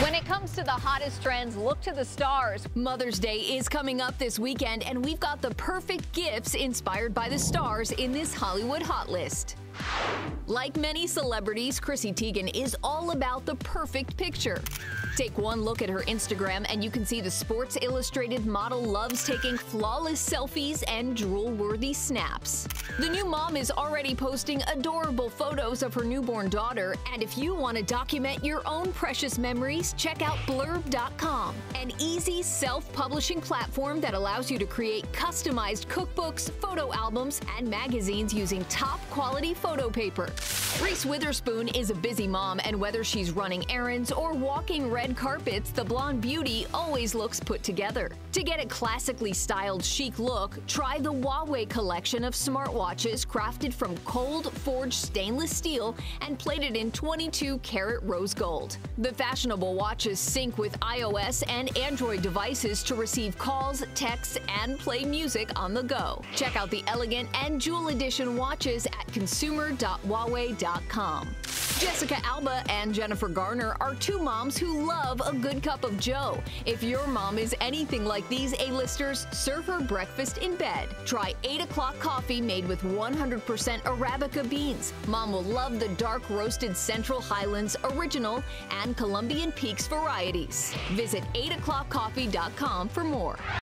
When it comes to the hottest trends, look to the stars. Mother's Day is coming up this weekend, and we've got the perfect gifts inspired by the stars in this Hollywood Hot List. Like many celebrities, Chrissy Teigen is all about the perfect picture. Take one look at her Instagram and you can see the Sports Illustrated model loves taking flawless selfies and drool-worthy snaps. The new mom is already posting adorable photos of her newborn daughter, and if you want to document your own precious memories, check out Blurb.com, an easy self-publishing platform that allows you to create customized cookbooks, photo albums, and magazines using top-quality photo paper. Reese Witherspoon is a busy mom, and whether she's running errands or walking red carpets, the blonde beauty always looks put together. To get a classically styled chic look, try the Huawei collection of smartwatches crafted from cold-forged stainless steel and plated in 22-karat rose gold. The fashionable watches sync with iOS and Android devices to receive calls, texts, and play music on the go. Check out the elegant and jewel edition watches at consumer.huawei.com. Jessica Alba and Jennifer Garner are two moms who love a good cup of joe. If your mom is anything like these A-listers, serve her breakfast in bed. Try 8 o'clock coffee made with 100% Arabica beans. Mom will love the dark roasted Central Highlands Original and Colombian Peaks varieties. Visit 8o'clockcoffee.com for more.